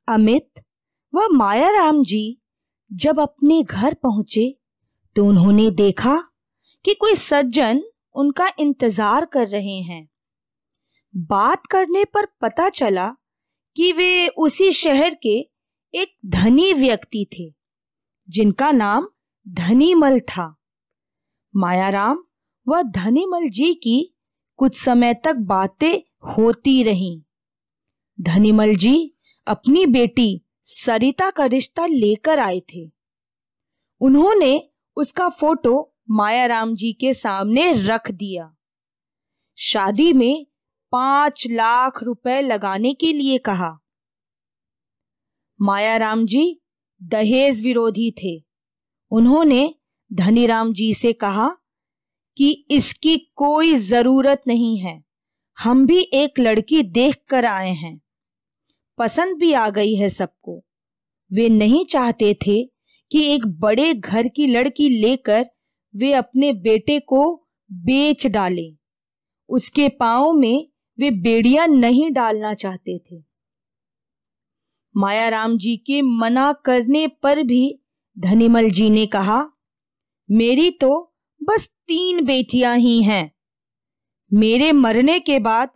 अमित व मायाराम जी जब अपने घर पहुंचे तो उन्होंने देखा कि कोई सज्जन उनका इंतजार कर रहे हैं। बात करने पर पता चला कि वे उसी शहर के एक धनी व्यक्ति थे जिनका नाम धनीमल था। मायाराम व धनीमल जी की कुछ समय तक बातें होती रहीं। धनीमल जी अपनी बेटी सरिता का रिश्ता लेकर आए थे। उन्होंने उसका फोटो मायाराम जी के सामने रख दिया। शादी में 5 लाख रुपए लगाने के लिए कहा। मायाराम जी दहेज विरोधी थे। उन्होंने धनीराम जी से कहा कि इसकी कोई जरूरत नहीं है, हम भी एक लड़की देख कर आए हैं, पसंद भी आ गई है सबको। वे नहीं चाहते थे कि एक बड़े घर की लड़की लेकर वे अपने बेटे को बेच डालें। उसके पांव में वे बेड़ियां नहीं डालना चाहते थे। मायाराम जी के मना करने पर भी धनीमल जी ने कहा, मेरी तो बस 3 बेटियां ही हैं। मेरे मरने के बाद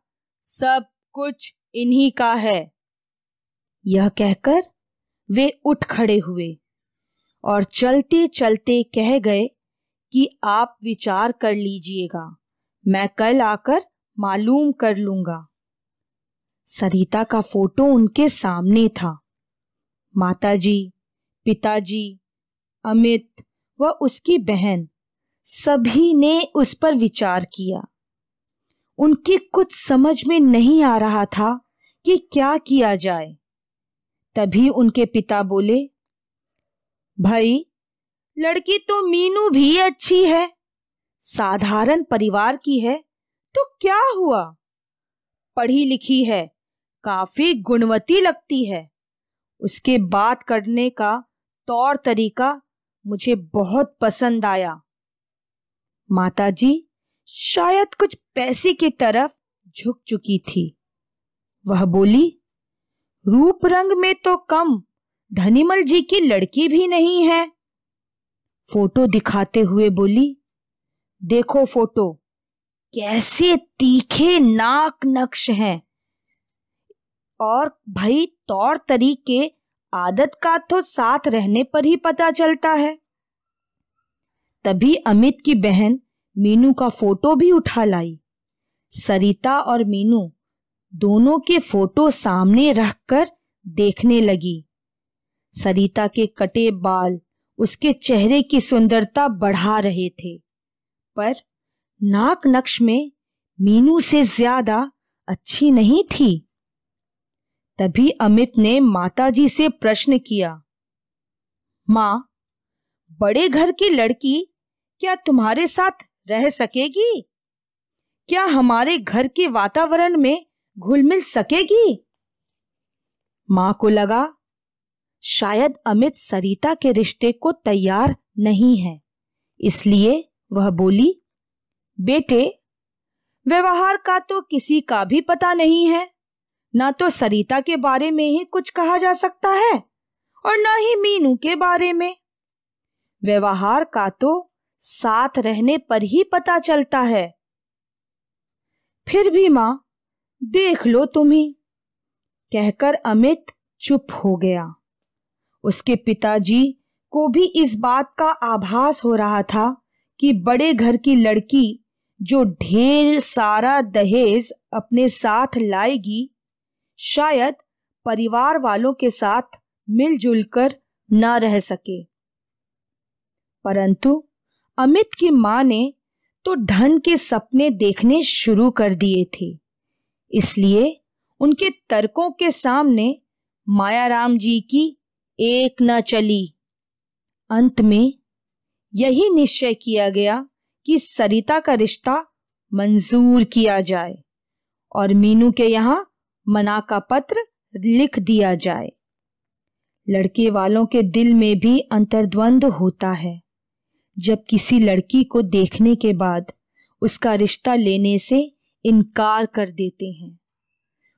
सब कुछ इन्हीं का है। यह कहकर वे उठ खड़े हुए और चलते चलते कह गए कि आप विचार कर लीजिएगा, मैं कल आकर मालूम कर लूंगा। सरिता का फोटो उनके सामने था। माताजी, पिताजी, अमित व उसकी बहन सभी ने उस पर विचार किया। उनकी कुछ समझ में नहीं आ रहा था कि क्या किया जाए। तभी उनके पिता बोले, भाई, लड़की तो मीनू भी अच्छी है, साधारण परिवार की है तो क्या हुआ, पढ़ी लिखी है, काफी गुणवती लगती है। उसके बात करने का तौर तरीका मुझे बहुत पसंद आया। माताजी शायद कुछ पैसे की तरफ झुक चुकी थी। वह बोली, रूप रंग में तो कम धनीमल जी की लड़की भी नहीं है। फोटो दिखाते हुए बोली, देखो फोटो, कैसे तीखे नाक नक्श हैं, और भाई तौर तरीके आदत का तो साथ रहने पर ही पता चलता है। तभी अमित की बहन मीनू का फोटो भी उठा लाई। सरिता और मीनू दोनों के फोटो सामने रखकर देखने लगी। सरिता के कटे बाल उसके चेहरे की सुंदरता बढ़ा रहे थे, पर नाक नक्श में मीनू से ज्यादा अच्छी नहीं थी। तभी अमित ने माताजी से प्रश्न किया, मां, बड़े घर की लड़की क्या तुम्हारे साथ रह सकेगी? क्या हमारे घर के वातावरण में घुल मिल सकेगी? मां को लगा शायद अमित सरिता के रिश्ते को तैयार नहीं है, इसलिए वह बोली, बेटे, व्यवहार का तो किसी का भी पता नहीं है। ना तो सरिता के बारे में ही कुछ कहा जा सकता है और ना ही मीनू के बारे में। व्यवहार का तो साथ रहने पर ही पता चलता है। फिर भी मां, देख लो तुम ही, कहकर अमित चुप हो गया। उसके पिताजी को भी इस बात का आभास हो रहा था कि बड़े घर की लड़की जो ढेर सारा दहेज अपने साथ लाएगी, शायद परिवार वालों के साथ मिलजुल कर न रह सके। परंतु अमित की मां ने तो धन के सपने देखने शुरू कर दिए थे, इसलिए उनके तर्कों के सामने मायाराम जी की एक न चली। अंत में यही निश्चय किया गया कि सरिता का रिश्ता मंजूर किया जाए और मीनू के यहां मना का पत्र लिख दिया जाए। लड़के वालों के दिल में भी अंतर्द्वंद होता है जब किसी लड़की को देखने के बाद उसका रिश्ता लेने से इनकार कर देते हैं।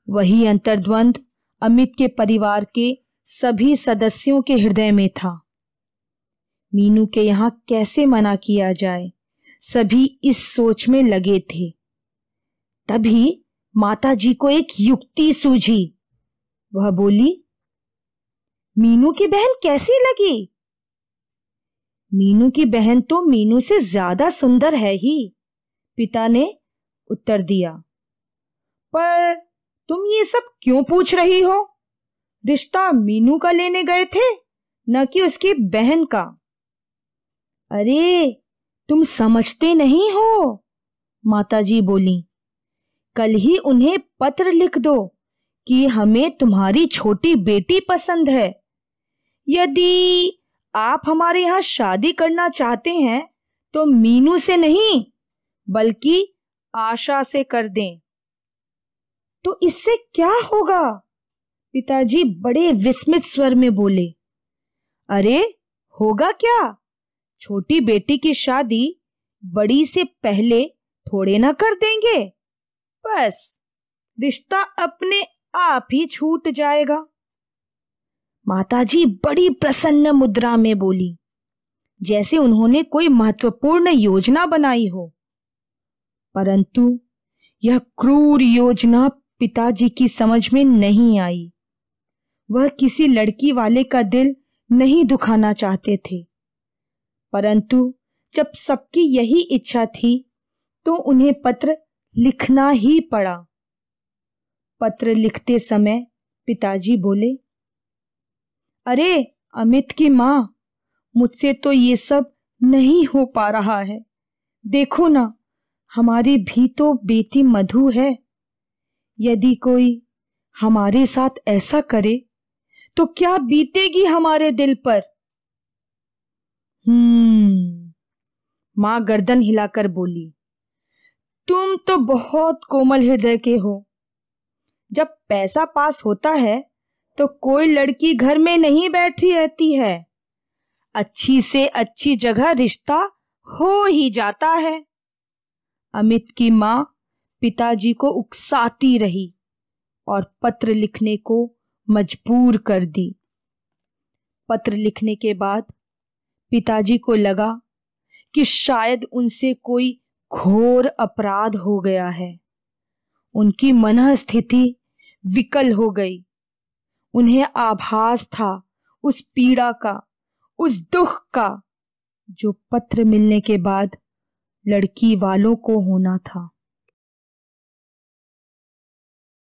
वही अंतर्द्वंद अमित के परिवार के सभी सदस्यों के हृदय में था। मीनू के यहाँ कैसे मना किया जाए, सभी इस सोच में लगे थे। तभी माताजी को एक युक्ति सूझी। वह बोली, मीनू की बहन कैसी लगी? मीनू की बहन तो मीनू से ज्यादा सुंदर है ही, पिता ने उत्तर दिया। पर तुम ये सब क्यों पूछ रही हो? रिश्ता मीनू का लेने गए थे, न कि उसकी बहन का। अरे तुम समझते नहीं हो, माताजी बोली। कल ही उन्हें पत्र लिख दो कि हमें तुम्हारी छोटी बेटी पसंद है। यदि आप हमारे यहाँ शादी करना चाहते हैं तो मीनू से नहीं बल्कि आशा से कर दें। तो इससे क्या होगा? पिताजी बड़े विस्मित स्वर में बोले। अरे होगा क्या? छोटी बेटी की शादी बड़ी से पहले थोड़े ना कर देंगे। बस रिश्ता अपने आप ही छूट जाएगा। माताजी बड़ी प्रसन्न मुद्रा में बोली, जैसे उन्होंने कोई महत्वपूर्ण योजना बनाई हो। परंतु यह क्रूर योजना पिताजी की समझ में नहीं आई। वह किसी लड़की वाले का दिल नहीं दुखाना चाहते थे, परंतु जब सबकी यही इच्छा थी तो उन्हें पत्र लिखना ही पड़ा। पत्र लिखते समय पिताजी बोले, अरे अमित की माँ, मुझसे तो ये सब नहीं हो पा रहा है। देखो ना, हमारी भी तो बेटी मधु है। यदि कोई हमारे साथ ऐसा करे तो क्या बीतेगी हमारे दिल पर? माँ गर्दन हिलाकर बोली, तुम तो बहुत कोमल हृदय के हो। जब पैसा पास होता है तो कोई लड़की घर में नहीं बैठी रहती है। अच्छी से अच्छी जगह रिश्ता हो ही जाता है। अमित की माँ पिताजी को उकसाती रही और पत्र लिखने को मजबूर कर दी। पत्र लिखने के बाद पिताजी को लगा कि शायद उनसे कोई घोर अपराध हो गया है। उनकी मनःस्थिति विकल हो गई। उन्हें आभास था उस पीड़ा का, उस दुख का जो पत्र मिलने के बाद लड़की वालों को होना था।